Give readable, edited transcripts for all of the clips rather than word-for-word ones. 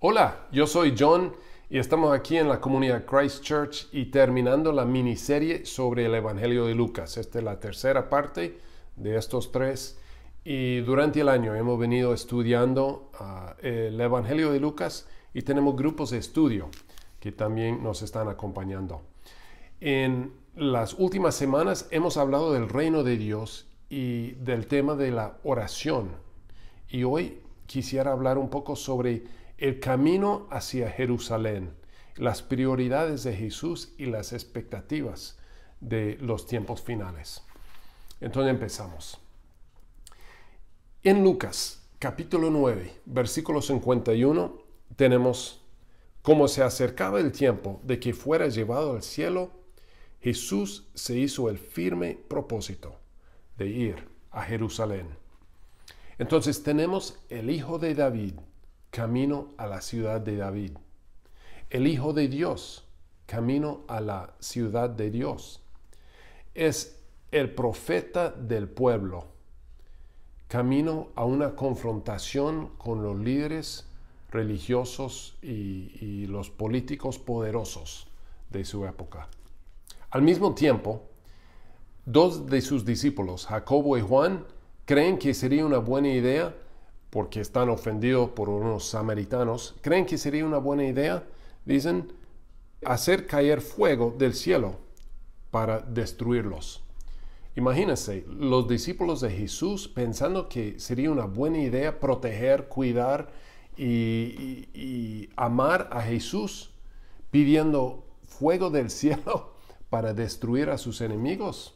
Hola, yo soy John y estamos aquí en la comunidad Christ Church y terminando la miniserie sobre el Evangelio de Lucas. Esta es la tercera parte de estos tres y durante el año hemos venido estudiando el Evangelio de Lucas y tenemos grupos de estudio que también nos están acompañando. En las últimas semanas hemos hablado del reino de Dios y del tema de la oración y hoy quisiera hablar un poco sobre el camino hacia Jerusalén, las prioridades de Jesús y las expectativas de los tiempos finales. Entonces empezamos. En Lucas, capítulo 9, versículo 51, tenemos: como se acercaba el tiempo de que fuera llevado al cielo, Jesús se hizo el firme propósito de ir a Jerusalén. Entonces tenemos el Hijo de David, camino a la ciudad de David. El Hijo de Dios, camino a la ciudad de Dios. Es el profeta del pueblo, camino a una confrontación con los líderes religiosos y los políticos poderosos de su época. Al mismo tiempo, dos de sus discípulos, Jacobo y Juan, creen que sería una buena idea, porque están ofendidos por unos samaritanos, creen que sería una buena idea, dicen, hacer caer fuego del cielo para destruirlos. Imagínense, los discípulos de Jesús pensando que sería una buena idea proteger, cuidar y amar a Jesús, pidiendo fuego del cielo para destruir a sus enemigos.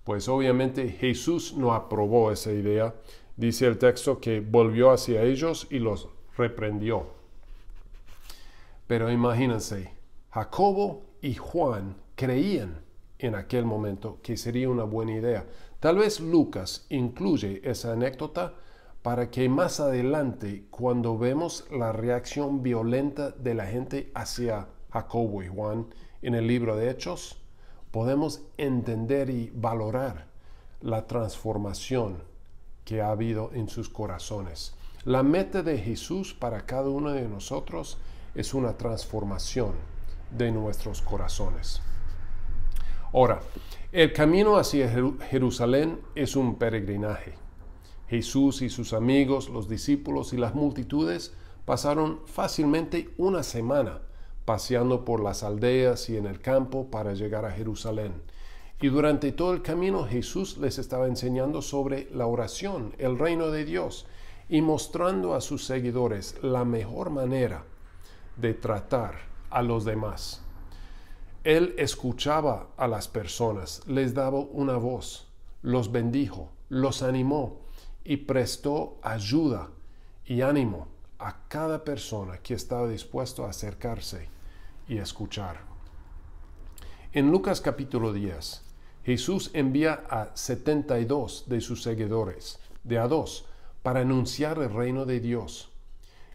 Pues obviamente Jesús no aprobó esa idea. Dice el texto que volvió hacia ellos y los reprendió. Pero imagínense, Jacobo y Juan creían en aquel momento que sería una buena idea. Tal vez Lucas incluye esa anécdota para que más adelante, cuando vemos la reacción violenta de la gente hacia Jacobo y Juan en el libro de Hechos, podemos entender y valorar la transformación que ha habido en sus corazones. La meta de Jesús para cada uno de nosotros es una transformación de nuestros corazones. Ahora, el camino hacia Jerusalén es un peregrinaje. Jesús y sus amigos, los discípulos y las multitudes pasaron fácilmente una semana paseando por las aldeas y en el campo para llegar a Jerusalén. Y durante todo el camino Jesús les estaba enseñando sobre la oración, el reino de Dios, y mostrando a sus seguidores la mejor manera de tratar a los demás. Él escuchaba a las personas, les daba una voz, los bendijo, los animó y prestó ayuda y ánimo a cada persona que estaba dispuesto a acercarse y escuchar. En Lucas capítulo 10, Jesús envía a 72 de sus seguidores, de a dos, para anunciar el reino de Dios.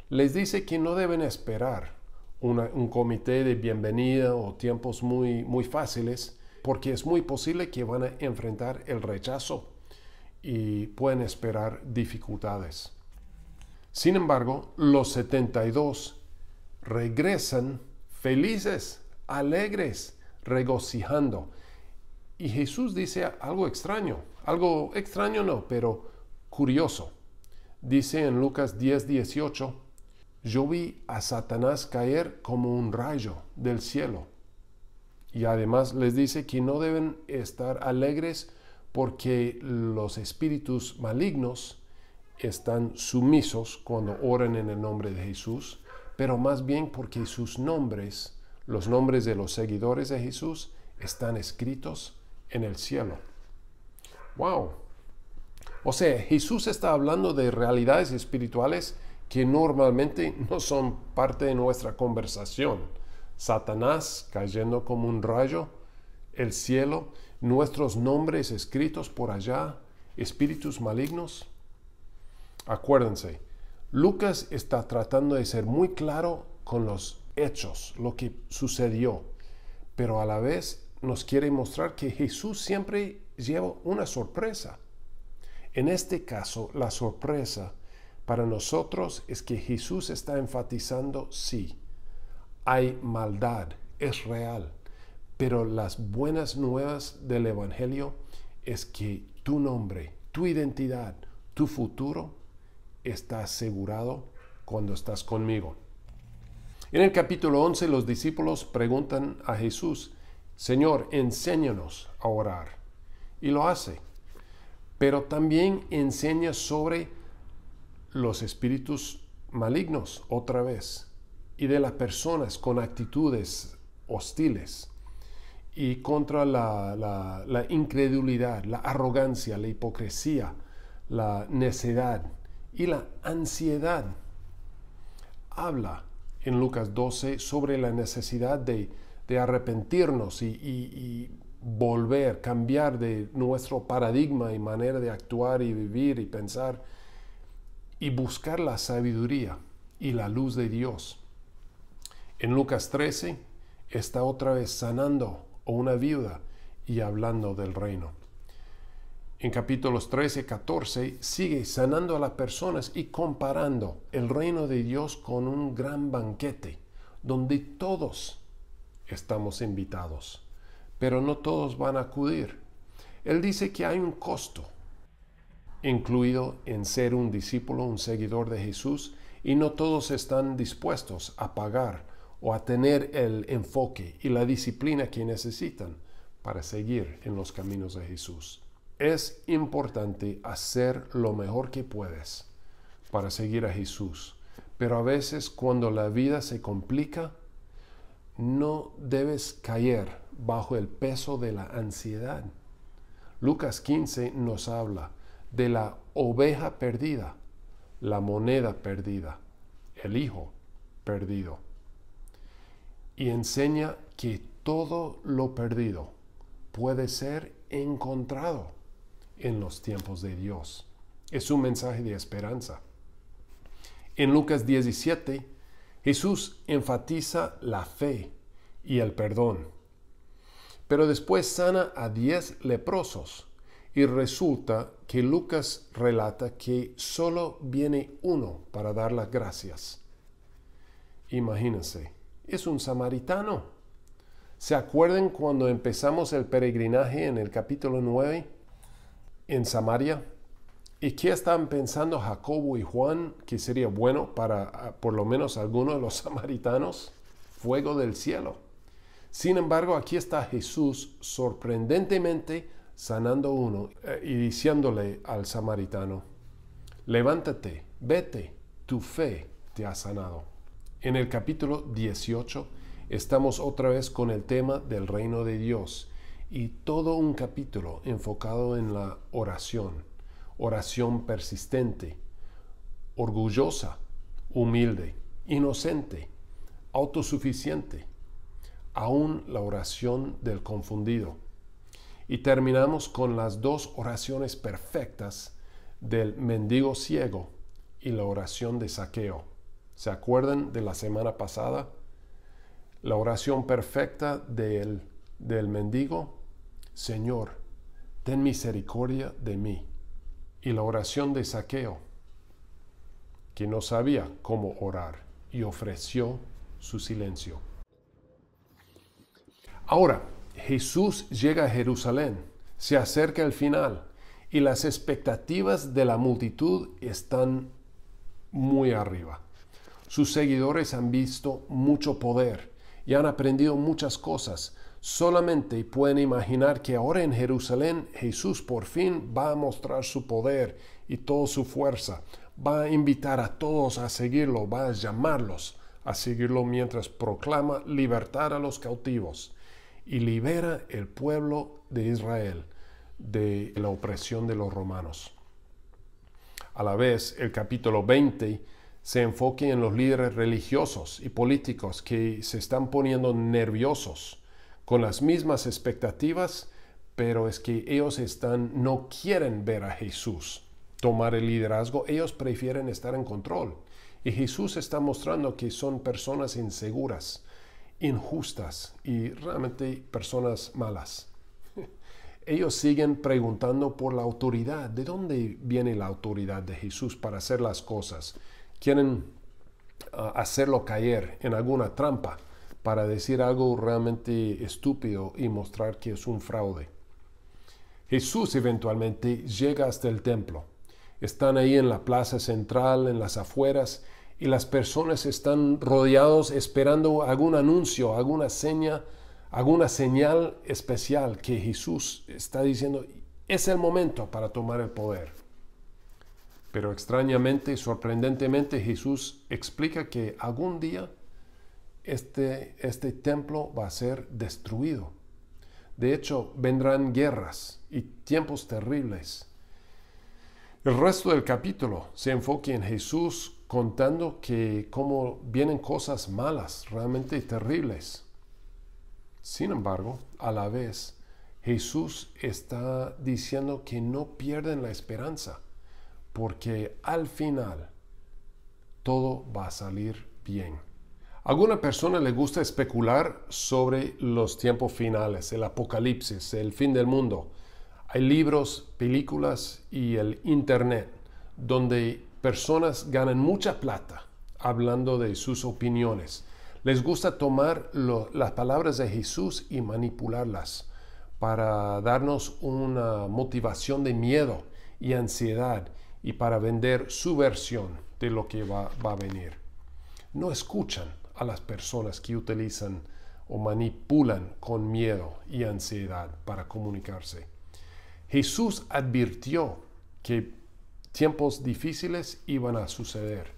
Les dice que no deben esperar un comité de bienvenida o tiempos muy fáciles, porque es muy posible que van a enfrentar el rechazo y pueden esperar dificultades. Sin embargo, los 72 regresan felices, alegres, regocijando. Y Jesús dice algo extraño no, pero curioso. Dice en Lucas 10:18, yo vi a Satanás caer como un rayo del cielo. Y además les dice que no deben estar alegres porque los espíritus malignos están sumisos cuando oran en el nombre de Jesús, pero más bien porque sus nombres, los nombres de los seguidores de Jesús, están escritos en el cielo. ¡Wow! O sea, Jesús está hablando de realidades espirituales que normalmente no son parte de nuestra conversación. Satanás cayendo como un rayo, el cielo, nuestros nombres escritos por allá, espíritus malignos. Acuérdense, Lucas está tratando de ser muy claro con los hechos, lo que sucedió, pero a la vez nos quiere mostrar que Jesús siempre lleva una sorpresa. En este caso, la sorpresa para nosotros es que Jesús está enfatizando, sí, hay maldad, es real, pero las buenas nuevas del Evangelio es que tu nombre, tu identidad, tu futuro está asegurado cuando estás conmigo. En el capítulo 11 los discípulos preguntan a Jesús, Señor, enséñanos a orar. Y lo hace. Pero también enseña sobre los espíritus malignos otra vez y de las personas con actitudes hostiles y contra la incredulidad, la arrogancia, la hipocresía, la necedad y la ansiedad. Habla en Lucas 12 sobre la necesidad de arrepentirnos y volver, cambiar de nuestro paradigma y manera de actuar y vivir y pensar y buscar la sabiduría y la luz de Dios. En Lucas 13 está otra vez sanando a una viuda y hablando del reino. En capítulos 13 y 14 sigue sanando a las personas y comparando el reino de Dios con un gran banquete donde todos estamos invitados, pero no todos van a acudir. Él dice que hay un costo incluido en ser un discípulo, un seguidor de Jesús, y no todos están dispuestos a pagar o a tener el enfoque y la disciplina que necesitan para seguir en los caminos de Jesús. Es importante hacer lo mejor que puedes para seguir a Jesús, pero a veces cuando la vida se complica, no debes caer bajo el peso de la ansiedad. Lucas 15 nos habla de la oveja perdida, la moneda perdida, el hijo perdido. Y enseña que todo lo perdido puede ser encontrado en los tiempos de Dios. Es un mensaje de esperanza. En Lucas 17, Jesús enfatiza la fe y el perdón. Pero después sana a 10 leprosos y resulta que Lucas relata que solo viene uno para dar las gracias. Imagínense, es un samaritano. ¿Se acuerdan cuando empezamos el peregrinaje en el capítulo 9 en Samaria? ¿Y qué estaban pensando Jacobo y Juan que sería bueno para por lo menos algunos de los samaritanos? Fuego del cielo. Sin embargo, aquí está Jesús sorprendentemente sanando uno y diciéndole al samaritano, levántate, vete, tu fe te ha sanado. En el capítulo 18 estamos otra vez con el tema del reino de Dios y todo un capítulo enfocado en la oración persistente, orgullosa, humilde, inocente, autosuficiente, aún la oración del confundido. Y terminamos con las dos oraciones perfectas del mendigo ciego y la oración de Zaqueo. ¿Se acuerdan de la semana pasada? La oración perfecta del mendigo, Señor, ten misericordia de mí. Y la oración de Zaqueo, que no sabía cómo orar y ofreció su silencio. Ahora, Jesús llega a Jerusalén, se acerca al final y las expectativas de la multitud están muy arriba. Sus seguidores han visto mucho poder y han aprendido muchas cosas. Solamente pueden imaginar que ahora en Jerusalén Jesús por fin va a mostrar su poder y toda su fuerza. Va a invitar a todos a seguirlo, va a llamarlos a seguirlo mientras proclama libertad a los cautivos y libera el pueblo de Israel de la opresión de los romanos. A la vez, el capítulo 20 se enfoca en los líderes religiosos y políticos que se están poniendo nerviosos con las mismas expectativas, pero es que ellos no quieren ver a Jesús tomar el liderazgo, ellos prefieren estar en control. Y Jesús está mostrando que son personas inseguras, injustas y realmente personas malas. Ellos siguen preguntando por la autoridad. ¿De dónde viene la autoridad de Jesús para hacer las cosas? Quieren hacerlo caer en alguna trampa para decir algo realmente estúpido y mostrar que es un fraude. Jesús eventualmente llega hasta el templo. Están ahí en la plaza central, en las afueras, y las personas están rodeados esperando algún anuncio, alguna señal especial que Jesús está diciendo, es el momento para tomar el poder. Pero extrañamente, sorprendentemente, Jesús explica que algún día este templo va a ser destruido. De hecho, vendrán guerras y tiempos terribles. El resto del capítulo se enfoca en Jesús contando que cómo vienen cosas malas, realmente terribles. Sin embargo, a la vez, Jesús está diciendo que no pierden la esperanza, porque al final todo va a salir bien. A alguna persona le gusta especular sobre los tiempos finales, el apocalipsis, el fin del mundo. Hay libros, películas y el internet donde personas ganan mucha plata hablando de sus opiniones. Les gusta tomar las palabras de Jesús y manipularlas para darnos una motivación de miedo y ansiedad y para vender su versión de lo que va a venir. No escuchan a las personas que utilizan o manipulan con miedo y ansiedad para comunicarse. Jesús advirtió que tiempos difíciles iban a suceder,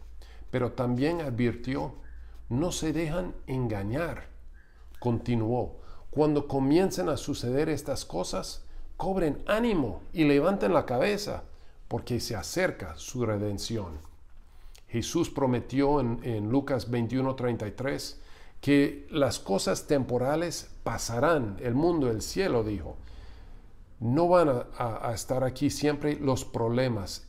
pero también advirtió, no se dejan engañar. Continuó, cuando comiencen a suceder estas cosas, cobren ánimo y levanten la cabeza, porque se acerca su redención. Jesús prometió en Lucas 21:33 que las cosas temporales pasarán, el mundo, el cielo, dijo. No van a estar aquí siempre los problemas.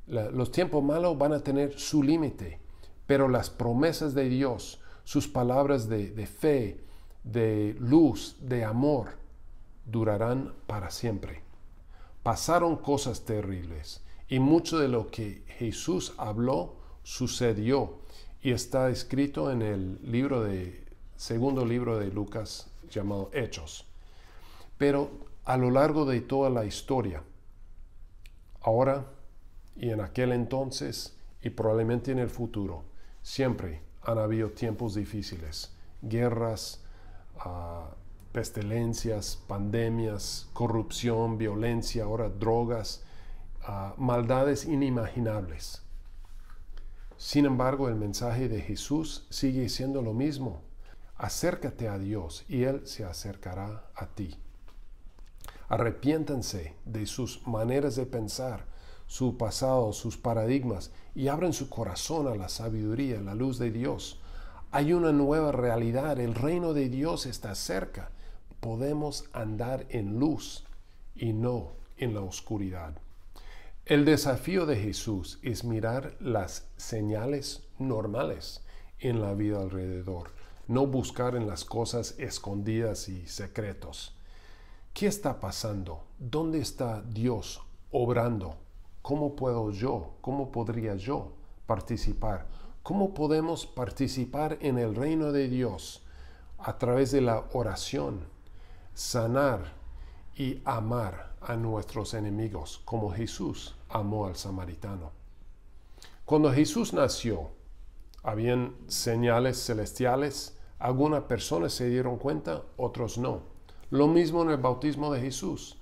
Los tiempos malos van a tener su límite, pero las promesas de Dios, sus palabras de fe, de luz, de amor, durarán para siempre. Pasaron cosas terribles y mucho de lo que Jesús habló sucedió y está escrito en el segundo libro de Lucas llamado Hechos. Pero a lo largo de toda la historia, ahora y en aquel entonces y probablemente en el futuro, siempre han habido tiempos difíciles, guerras, pestilencias, pandemias, corrupción, violencia, ahora drogas, maldades inimaginables. Sin embargo, el mensaje de Jesús sigue siendo lo mismo. Acércate a Dios y Él se acercará a ti. Arrepiéntanse de sus maneras de pensar, su pasado, sus paradigmas y abran su corazón a la sabiduría, la luz de Dios. Hay una nueva realidad, el reino de Dios está cerca. Podemos andar en luz y no en la oscuridad. El desafío de Jesús es mirar las señales normales en la vida alrededor, no buscar en las cosas escondidas y secretos. ¿Qué está pasando? ¿Dónde está Dios obrando? ¿Cómo podría yo participar? ¿Cómo podemos participar en el reino de Dios a través de la oración, sanar y amar a nuestros enemigos como Jesús amó al samaritano? Cuando Jesús nació, habían señales celestiales. Algunas personas se dieron cuenta, otros no. Lo mismo en el bautismo de Jesús.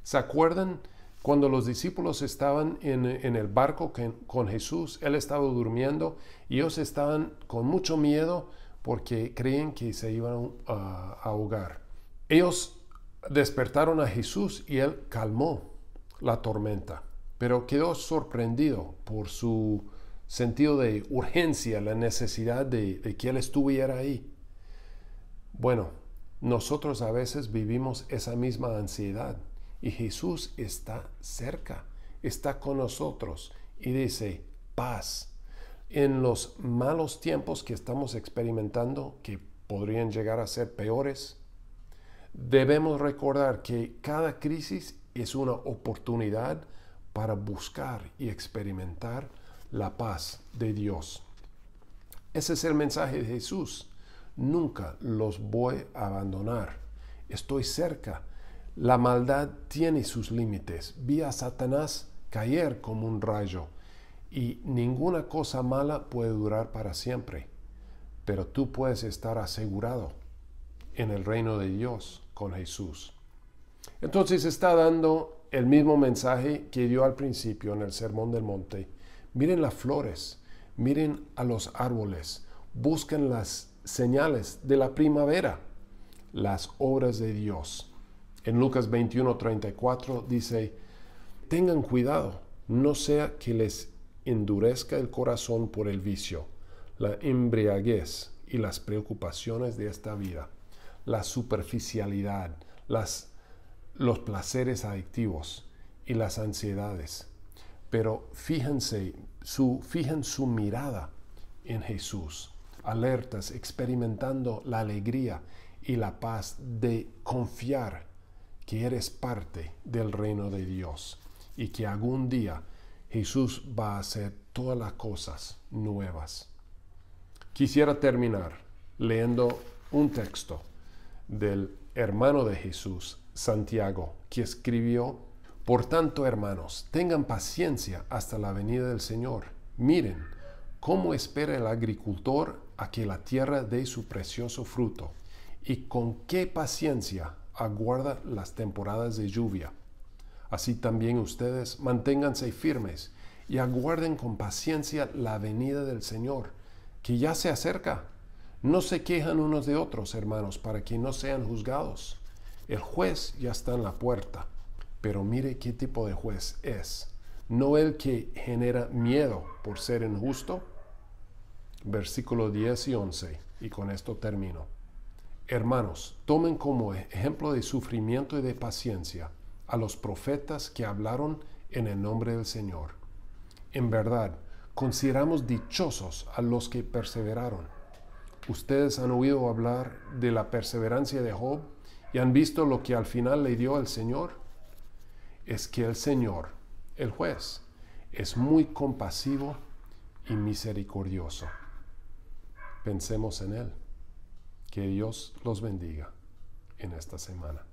¿Se acuerdan cuando los discípulos estaban en el barco con Jesús? Él estaba durmiendo y ellos estaban con mucho miedo porque creen que se iban a ahogar. Ellos despertaron a Jesús y Él calmó la tormenta, pero quedó sorprendido por su sentido de urgencia, la necesidad de que Él estuviera ahí. Bueno, nosotros a veces vivimos esa misma ansiedad y Jesús está cerca, está con nosotros y dice paz. En los malos tiempos que estamos experimentando, que podrían llegar a ser peores, Debemos recordar que cada crisis es una oportunidad para buscar y experimentar la paz de Dios. Ese es el mensaje de Jesús. Nunca los voy a abandonar. Estoy cerca. La maldad tiene sus límites. Vi a Satanás caer como un rayo y ninguna cosa mala puede durar para siempre. Pero tú puedes estar asegurado en el reino de Dios con Jesús. Entonces está dando el mismo mensaje que dio al principio en el Sermón del Monte. Miren las flores, miren a los árboles, busquen las señales de la primavera, las obras de Dios. En Lucas 21:34 dice, tengan cuidado, no sea que les endurezca el corazón por el vicio, la embriaguez y las preocupaciones de esta vida, la superficialidad, los placeres adictivos y las ansiedades. Pero fijen su mirada en Jesús, alertas, experimentando la alegría y la paz de confiar que eres parte del reino de Dios y que algún día Jesús va a hacer todas las cosas nuevas. Quisiera terminar leyendo un texto del hermano de Jesús, Santiago, que escribió: por tanto, hermanos, tengan paciencia hasta la venida del Señor. Miren cómo espera el agricultor a que la tierra dé su precioso fruto, y con qué paciencia aguarda las temporadas de lluvia. Así también ustedes manténganse firmes y aguarden con paciencia la venida del Señor, que ya se acerca. No se quejan unos de otros, hermanos, para que no sean juzgados. El juez ya está en la puerta, pero mire qué tipo de juez es. No el que genera miedo por ser injusto. Versículos 10 y 11, y con esto termino. Hermanos, tomen como ejemplo de sufrimiento y de paciencia a los profetas que hablaron en el nombre del Señor. En verdad, consideramos dichosos a los que perseveraron. Ustedes han oído hablar de la perseverancia de Job y han visto lo que al final le dio el Señor. Es que el Señor, el juez, es muy compasivo y misericordioso. Pensemos en Él. Que Dios los bendiga en esta semana.